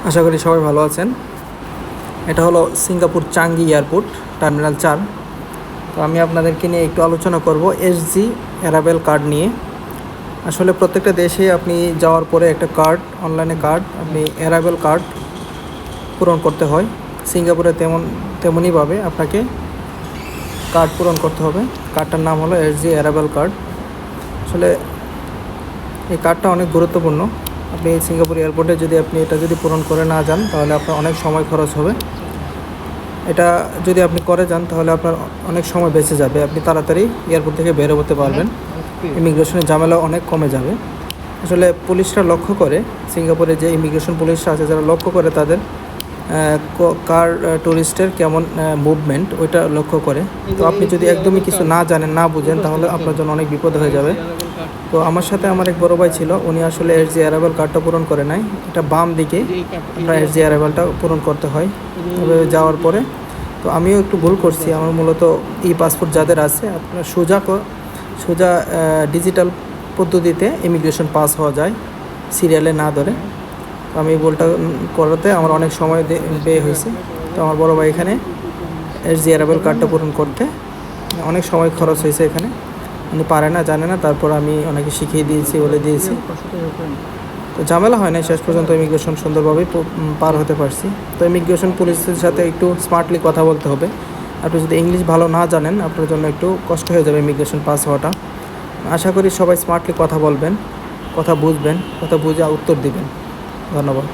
আশা করি সবাই ভালো আছেন। এটা হলো সিঙ্গাপুর চাঙ্গি এয়ারপোর্ট, টার্মিনাল 4। তো আমি আপনাদেরকে নিয়ে একটু আলোচনা করব এসজি অ্যারাইভাল কার্ড নিয়ে। আসলে প্রত্যেকটা দেশে আপনি যাওয়ার পরে একটা কার্ড, অনলাইনে কার্ড, আপনি অ্যারাইভাল কার্ড পূরণ করতে হয়। সিঙ্গাপুরে তেমনইভাবে আপনাকে কার্ড পূরণ করতে হবে। কার্ডটার নাম হলো এসজি অ্যারাইভাল কার্ড। আসলে এই কার্ডটা অনেক গুরুত্বপূর্ণ। আপনি সিঙ্গাপুর এয়ারপোর্টে যদি এটা পূরণ করে না যান, তাহলে আপনার অনেক সময় খরচ হবে। এটা যদি আপনি করে যান, তাহলে আপনার অনেক সময় বেঁচে যাবে। আপনি তাড়াতাড়ি এয়ারপোর্ট থেকে বের হতে পারবেন। ইমিগ্রেশনের ঝামেলা অনেক কমে যাবে। আসলে পুলিশরা লক্ষ্য করে, সিঙ্গাপুরে যে ইমিগ্রেশন পুলিশরা আছে, যারা লক্ষ্য করে তাদের কার ট্যুরিস্টের কেমন মুভমেন্ট, ওইটা লক্ষ্য করে। তো আপনি যদি একদমই কিছু না জানেন, না বুঝেন, তাহলে আপনার জন্য অনেক বিপদ হয়ে যাবে। তো আমার সাথে আমার এক বড় ভাই ছিল, উনি আসলে এসজি অ্যারাইভাল কার্ডটা পূরণ করে নাই। এটা বাম দিকে আপনার এসজি অ্যারাইভালটা পূরণ করতে হয় তবে যাওয়ার পরে। তো আমিও একটু ভুল করছি। আমার মূলত পাসপোর্ট যাদের আছে, আপনার সোজা ডিজিটাল পদ্ধতিতে ইমিগ্রেশন পাস হওয়া যায়, সিরিয়ালে না ধরে। তো আমি ভুলটা করাতে আমার অনেক সময় ব্যয় হয়েছে। তো আমার বড় ভাই এখানে এসজি অ্যারাইভাল কার্ডটা পূরণ করতে অনেক সময় খরচ হয়েছে। এখানে উনি পারে না, জানে না, তারপর আমি অনেকে শিখিয়ে দিয়েছি, বলে দিয়েছি। তো ঝামেলা হয় না, শেষ পর্যন্ত ইমিগ্রেশন সুন্দরভাবে পার হতে পারছি। তো ইমিগ্রেশন পুলিশের সাথে একটু স্মার্টলি কথা বলতে হবে। আপনি যদি ইংলিশ ভালো না জানেন, আপনার জন্য একটু কষ্ট হয়ে যাবে ইমিগ্রেশন পাস হওয়াটা। আশা করি সবাই স্মার্টলি কথা বলবেন, কথা বুঝবেন, কথা বুঝে উত্তর দিবেন। ধন্যবাদ।